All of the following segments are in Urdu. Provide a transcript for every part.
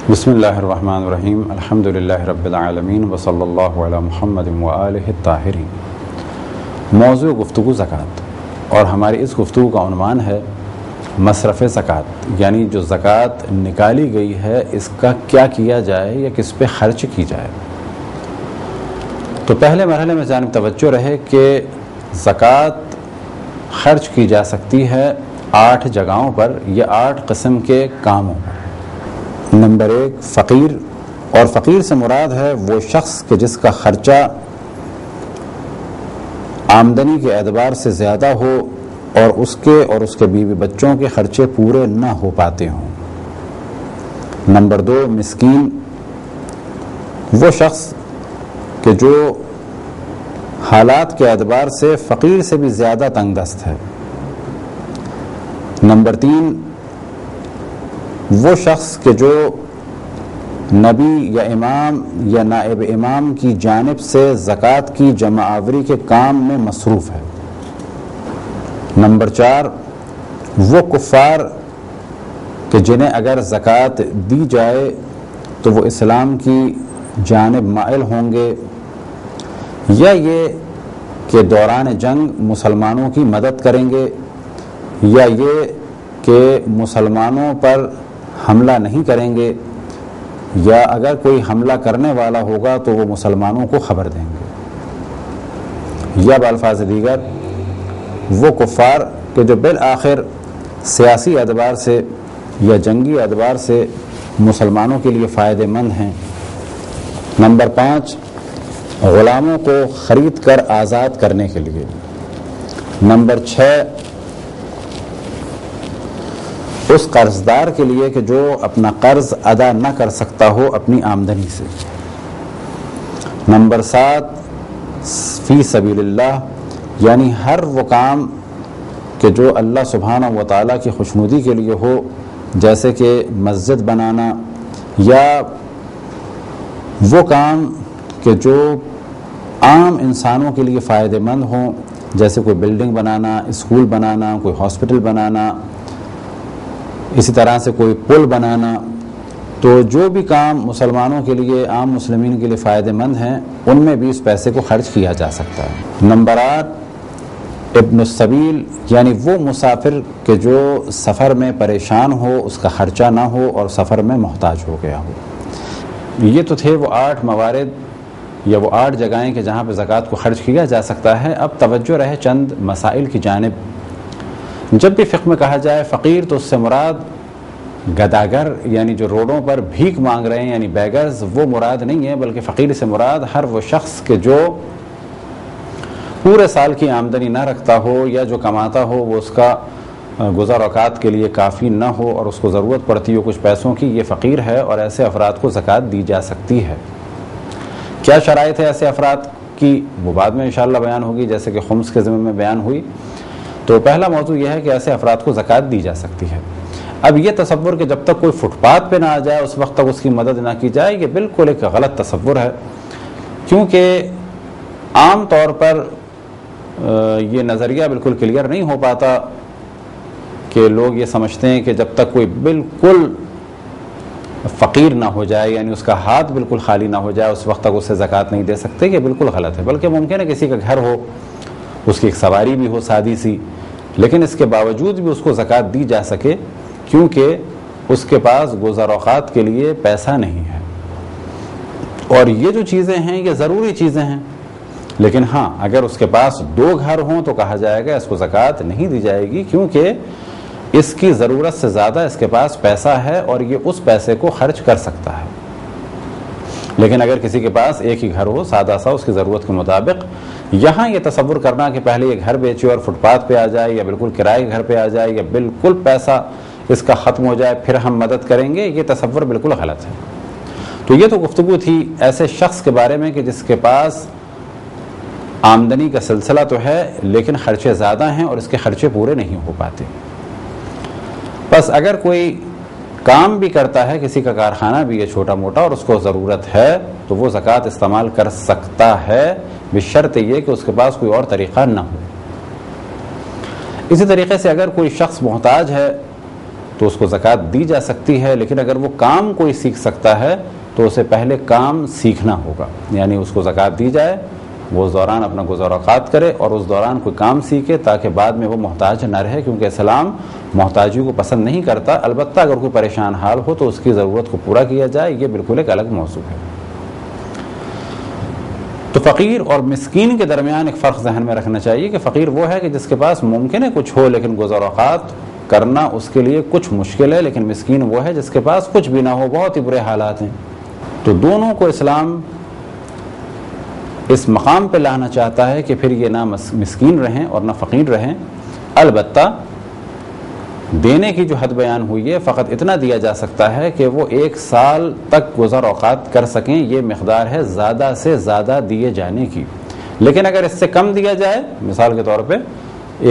بسم اللہ الرحمن الرحیم الحمد للہ رب العالمین وصلی اللہ علی محمد وآلہ الطاہرین۔ موضوع گفتگو زکوٰۃ، اور ہماری اس گفتگو کا عنوان ہے مصرف زکوٰۃ، یعنی جو زکوٰۃ نکالی گئی ہے اس کا کیا کیا جائے یا کس پہ خرچ کی جائے۔ تو پہلے مرحلے میں جانب توجہ رہے کہ زکوٰۃ خرچ کی جا سکتی ہے 8 جگہوں پر یا 8 قسم کے کاموں پر۔ نمبر 1 فقیر، اور فقیر سے مراد ہے وہ شخص کہ جس کا خرچہ آمدنی کے اعتبار سے زیادہ ہو اور اس کے بیوی بچوں کے خرچے پورے نہ ہو پاتے ہوں۔ نمبر 2 مسکین، وہ شخص کہ جو حالات کے اعتبار سے فقیر سے بھی زیادہ تنگ دست ہے۔ نمبر 3 وہ شخص کہ جو نبی یا امام یا نائب امام کی جانب سے زکوٰۃ کی جمع آوری کے کام میں مصروف ہے۔ نمبر 4 وہ کفار کہ جنہیں اگر زکوٰۃ دی جائے تو وہ اسلام کی جانب مائل ہوں گے، یا یہ کہ دوران جنگ مسلمانوں کی مدد کریں گے، یا یہ کہ مسلمانوں پر حملہ نہیں کریں گے، یا اگر کوئی حملہ کرنے والا ہوگا تو وہ مسلمانوں کو خبر دیں گے، یا بالفاظ دیگر وہ کفار کہ جو بالآخر سیاسی اعتبار سے یا جنگی اعتبار سے مسلمانوں کے لیے فائدہ مند ہیں۔ نمبر 5 غلاموں کو خرید کر آزاد کرنے کے لیے۔ نمبر 6 اس قرض دار کے لیے کہ جو اپنا قرض ادا نہ کر سکتا ہو اپنی آمدنی سے۔ نمبر 7 فی سبیل اللہ، یعنی ہر وہ کام کہ جو اللہ سبحانہ و تعالیٰ کی خوشنودی کے لیے ہو، جیسے کہ مسجد بنانا، یا وہ کام کہ جو عام انسانوں کے لیے فائدہ مند ہوں، جیسے کوئی بلڈنگ بنانا، اسکول بنانا، کوئی ہاسپٹل بنانا، اسی طرح سے کوئی پل بنانا۔ تو جو بھی کام مسلمانوں کے لیے، عام مسلمین کے لیے فائدہ مند ہیں، ان میں بھی اس پیسے کو خرچ کیا جا سکتا ہے۔ نمبر 8 ابن السبیل، یعنی وہ مسافر کہ جو سفر میں پریشان ہو، اس کا خرچہ نہ ہو اور سفر میں محتاج ہو گیا ہو۔ یہ تو تھے وہ 8 موارد یا وہ 8 جگہیں کہ جہاں پہ زکوٰۃ کو خرچ کیا جا سکتا ہے۔ اب توجہ رہے چند مسائل کی جانب۔ جب بھی فقہ میں کہا جائے فقیر تو اس سے مراد گداگر، یعنی جو روڈوں پر بھیک مانگ رہے ہیں، یعنی بیگرز، وہ مراد نہیں ہے، بلکہ فقیر سے مراد ہر وہ شخص کہ جو پورے سال کی آمدنی نہ رکھتا ہو، یا جو کماتا ہو وہ اس کا گزر اوقات کے لیے کافی نہ ہو اور اس کو ضرورت پڑتی ہو کچھ پیسوں کی، یہ فقیر ہے، اور ایسے افراد کو زکوٰۃ دی جا سکتی ہے۔ کیا شرائط ہے ایسے افراد کی، وہ بعد میں انشاءاللہ بیان ہوگی، جیسے کہ خمس کے ضمن میں بیان ہوئی۔ تو پہلا موضوع یہ ہے کہ ایسے افراد کو زکوٰۃ دی جا سکتی ہے۔ اب یہ تصور کہ جب تک کوئی فٹ پاتھ پہ نہ آ جائے اس وقت تک اس کی مدد نہ کی جائے، یہ بالکل ایک غلط تصور ہے، کیونکہ عام طور پر یہ نظریہ بالکل کلیئر نہیں ہو پاتا کہ لوگ یہ سمجھتے ہیں کہ جب تک کوئی بالکل فقیر نہ ہو جائے، یعنی اس کا ہاتھ بالکل خالی نہ ہو جائے، اس وقت تک اسے زکوٰۃ نہیں دے سکتے۔ یہ بالکل غلط ہے، بلکہ ممکن ہے کسی کا گھر ہو، اس کی ایک سواری بھی ہو سادی سی، لیکن اس کے باوجود بھی اس کو زکوٰۃ دی جا سکے، کیونکہ اس کے پاس گزر اوقات کے لیے پیسہ نہیں ہے۔ اور یہ جو چیزیں ہیں یہ ضروری چیزیں ہیں، لیکن ہاں اگر اس کے پاس 2 گھر ہوں تو کہا جائے گا اس کو زکوٰۃ نہیں دی جائے گی، کیونکہ اس کی ضرورت سے زیادہ اس کے پاس پیسہ ہے اور یہ اس پیسے کو خرچ کر سکتا ہے۔ لیکن اگر کسی کے پاس ایک ہی گھر ہو سادہ سا اس کی ضرورت کے مطابق، یہاں یہ تصور کرنا کہ پہلے یہ گھر بیچے اور فٹ پاتھ پہ آ جائے، یا بالکل کرائے کے گھر پہ آ جائے، یا بالکل پیسہ اس کا ختم ہو جائے پھر ہم مدد کریں گے، یہ تصور بالکل غلط ہے۔ تو یہ تو گفتگو تھی ایسے شخص کے بارے میں کہ جس کے پاس آمدنی کا سلسلہ تو ہے لیکن خرچے زیادہ ہیں اور اس کے خرچے پورے نہیں ہو پاتے۔ بس اگر کوئی کام بھی کرتا ہے، کسی کا کارخانہ بھی ہے چھوٹا موٹا، اور اس کو ضرورت ہے تو وہ زکوٰۃ استعمال کر سکتا ہے، بشرط یہ کہ اس کے پاس کوئی اور طریقہ نہ ہو۔ اسی طریقے سے اگر کوئی شخص محتاج ہے تو اس کو زکوٰۃ دی جا سکتی ہے، لیکن اگر وہ کام کوئی سیکھ سکتا ہے تو اسے پہلے کام سیکھنا ہوگا، یعنی اس کو زکوٰۃ دی جائے، وہ اس دوران اپنا گزر اوقات کرے اور اس دوران کوئی کام سیکھے تاکہ بعد میں وہ محتاج نہ رہے، کیونکہ اسلام محتاجی کو پسند نہیں کرتا، البتہ اگر کوئی پریشان حال ہو تو اس کی ضرورت کو پورا کیا جائے، یہ بالکل ایک الگ موضوع ہے۔ تو فقیر اور مسکین کے درمیان ایک فرق ذہن میں رکھنا چاہیے کہ فقیر وہ ہے کہ جس کے پاس ممکن ہے کچھ ہو لیکن گزر اوقات کرنا اس کے لیے کچھ مشکل ہے، لیکن مسکین وہ ہے جس کے پاس کچھ بھی نہ ہو، بہت ہی برے حالات ہیں۔ تو دونوں کو اسلام اس مقام پہ لانا چاہتا ہے کہ پھر یہ نہ مسکین رہیں اور نہ فقیر رہیں، البتہ دینے کی جو حد بیان ہوئی ہے فقط اتنا دیا جا سکتا ہے کہ وہ 1 سال تک گزر اوقات کر سکیں، یہ مقدار ہے زیادہ سے زیادہ دیے جانے کی، لیکن اگر اس سے کم دیا جائے مثال کے طور پہ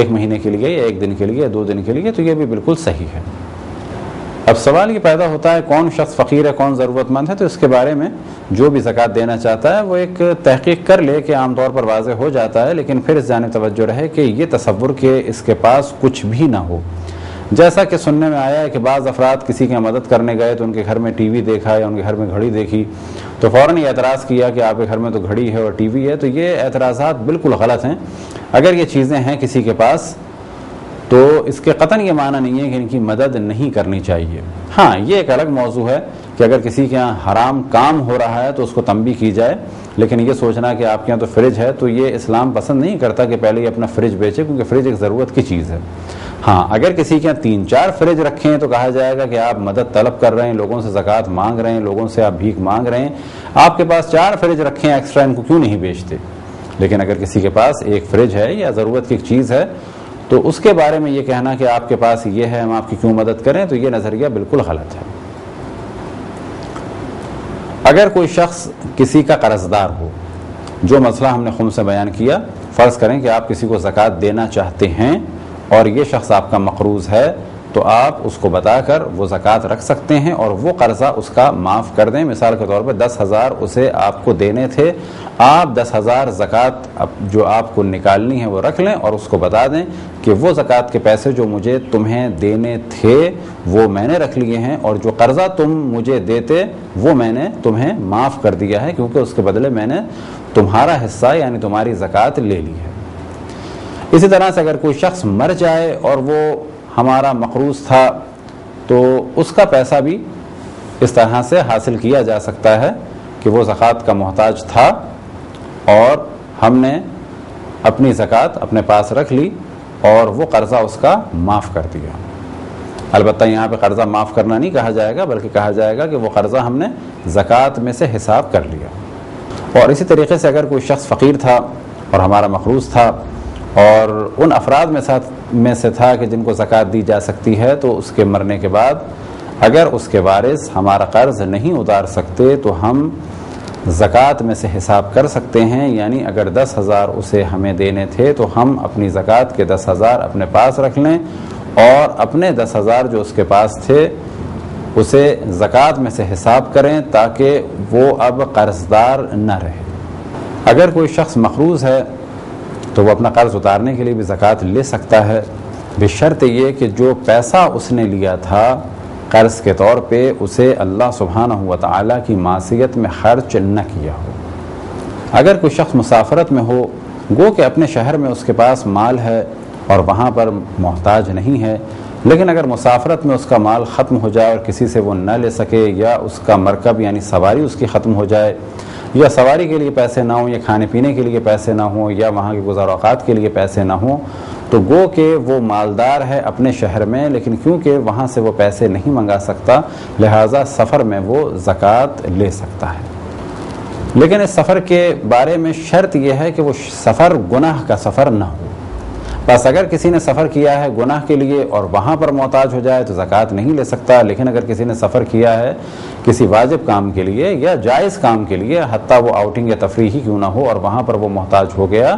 1 مہینے کے لیے یا 1 دن کے لیے 2 دن کے لیے تو یہ بھی بالکل صحیح ہے۔ اب سوال یہ پیدا ہوتا ہے کون شخص فقیر ہے کون ضرورت مند ہے، تو اس کے بارے میں جو بھی زکوٰۃ دینا چاہتا ہے وہ ایک تحقیق کر لے کہ عام طور پر واضح ہو جاتا ہے، لیکن پھر اس جانب توجہ رہے کہ یہ تصور کہ اس کے پاس کچھ بھی نہ ہو، جیسا کہ سننے میں آیا ہے کہ بعض افراد کسی کی مدد کرنے گئے تو ان کے گھر میں ٹی وی دیکھا یا ان کے گھر میں گھڑی دیکھی تو فوراً یہ اعتراض کیا کہ آپ کے گھر میں تو گھڑی ہے اور ٹی وی ہے، تو یہ اعتراضات بالکل غلط ہیں۔ اگر یہ چیزیں ہیں کسی کے پاس تو اس کے قطعاً یہ معنی نہیں ہے کہ ان کی مدد نہیں کرنی چاہیے۔ ہاں یہ ایک الگ موضوع ہے کہ اگر کسی کے یہاں حرام کام ہو رہا ہے تو اس کو تنبیہ کی جائے، لیکن یہ سوچنا کہ آپ کے یہاں تو فریج ہے تو یہ اسلام پسند نہیں کرتا کہ پہلے ہی اپنا فریج بیچے، کیونکہ فریج ایک ضرورت کی چیز ہے۔ ہاں اگر کسی کے یہاں 3-4 فریج رکھے ہیں تو کہا جائے گا کہ آپ مدد طلب کر رہے ہیں، لوگوں سے زکوٰۃ مانگ رہے ہیں، لوگوں سے آپ بھیک مانگ رہے ہیں، آپ کے پاس 4 فریج رکھے ہیں ایکسٹرا، ان کو کیوں نہیں بیچتے؟ لیکن اگر کسی کے پاس 1 فریج ہے یا ضرورت کی ایک چیز ہے تو اس کے بارے میں یہ کہنا کہ آپ کے پاس یہ ہے ہم آپ کی کیوں مدد کریں، تو یہ نظریہ بالکل غلط ہے۔ اگر کوئی شخص کسی کا قرض دار ہو، جو مسئلہ ہم نے خمس سے بیان کیا، فرض کریں کہ آپ کسی کو زکوٰۃ دینا چاہتے ہیں اور یہ شخص آپ کا مقروض ہے تو آپ اس کو بتا کر وہ زکوٰۃ رکھ سکتے ہیں اور وہ قرضہ اس کا معاف کر دیں۔ مثال کے طور پہ 10,000 اسے آپ کو دینے تھے، آپ 10,000 زکوٰۃ جو آپ کو نکالنی ہے وہ رکھ لیں اور اس کو بتا دیں کہ وہ زکوٰۃ کے پیسے جو مجھے تمہیں دینے تھے وہ میں نے رکھ لیے ہیں اور جو قرضہ تم مجھے دیتے وہ میں نے تمہیں معاف کر دیا ہے، کیونکہ اس کے بدلے میں نے تمہارا حصہ یعنی تمہاری زکوٰۃ لے لی ہے۔ اسی طرح سے اگر کوئی شخص مر جائے اور وہ ہمارا مقروض تھا تو اس کا پیسہ بھی اس طرح سے حاصل کیا جا سکتا ہے کہ وہ زکوٰۃ کا محتاج تھا اور ہم نے اپنی زکوٰۃ اپنے پاس رکھ لی اور وہ قرضہ اس کا معاف کر دیا۔ البتہ یہاں پہ قرضہ معاف کرنا نہیں کہا جائے گا، بلکہ کہا جائے گا کہ وہ قرضہ ہم نے زکوٰۃ میں سے حساب کر لیا۔ اور اسی طریقے سے اگر کوئی شخص فقیر تھا اور ہمارا مقروض تھا اور ان افراد میں سے تھا کہ جن کو زکوٰۃ دی جا سکتی ہے، تو اس کے مرنے کے بعد اگر اس کے وارث ہمارا قرض نہیں اتار سکتے تو ہم زکوٰۃ میں سے حساب کر سکتے ہیں، یعنی اگر 10,000 اسے ہمیں دینے تھے تو ہم اپنی زکوٰۃ کے 10,000 اپنے پاس رکھ لیں اور اپنے 10,000 جو اس کے پاس تھے اسے زکوٰۃ میں سے حساب کریں تاکہ وہ اب قرض دار نہ رہے۔ اگر کوئی شخص مقروض ہے تو وہ اپنا قرض اتارنے کے لیے بھی زکوٰۃ لے سکتا ہے، بشرط یہ کہ جو پیسہ اس نے لیا تھا قرض کے طور پہ اسے اللہ سبحانہ و تعالیٰ کی معصیت میں خرچ نہ کیا ہو۔ اگر کوئی شخص مسافرت میں ہو، گو کہ اپنے شہر میں اس کے پاس مال ہے اور وہاں پر محتاج نہیں ہے، لیکن اگر مسافرت میں اس کا مال ختم ہو جائے اور کسی سے وہ نہ لے سکے، یا اس کا مرکب یعنی سواری اس کی ختم ہو جائے، یا سواری کے لیے پیسے نہ ہوں، یا کھانے پینے کے لیے پیسے نہ ہوں، یا وہاں کے گزار اوقات کے لیے پیسے نہ ہوں، تو گو کہ وہ مالدار ہے اپنے شہر میں، لیکن کیونکہ وہاں سے وہ پیسے نہیں منگا سکتا لہٰذا سفر میں وہ زکوٰۃ لے سکتا ہے۔ لیکن اس سفر کے بارے میں شرط یہ ہے کہ وہ سفر گناہ کا سفر نہ ہو۔ بس اگر کسی نے سفر کیا ہے گناہ کے لیے اور وہاں پر محتاج ہو جائے تو زکوٰۃ نہیں لے سکتا، لیکن اگر کسی نے سفر کیا ہے کسی واجب کام کے لیے یا جائز کام کے لیے، حتیٰ وہ آؤٹنگ یا تفریح ہی کیوں نہ ہو، اور وہاں پر وہ محتاج ہو گیا،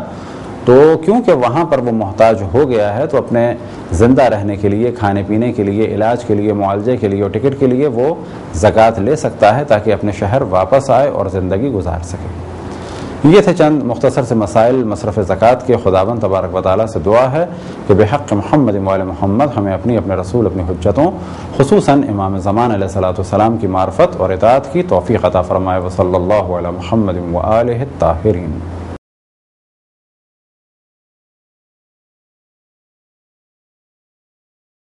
تو کیونکہ وہاں پر وہ محتاج ہو گیا ہے تو اپنے زندہ رہنے کے لیے، کھانے پینے کے لیے، علاج کے لیے، معالجے کے لیے اور ٹکٹ کے لیے وہ زکوٰۃ لے سکتا ہے تاکہ اپنے شہر واپس آئے اور زندگی گزار سکے۔ یہ تھے چند مختصر سے مسائل مصرف زکوٰۃ کے۔ خداوند تبارک و تعالیٰ سے دعا ہے کہ بحق محمد وآل محمد ہمیں اپنے رسول اپنی حجتوں خصوصاً امام زمان علیہ الصلوۃ والسلام کی معرفت اور اطاعت کی توفیق عطا فرمائے۔ وصلی اللہ علی محمد وآلہ الطاہرین۔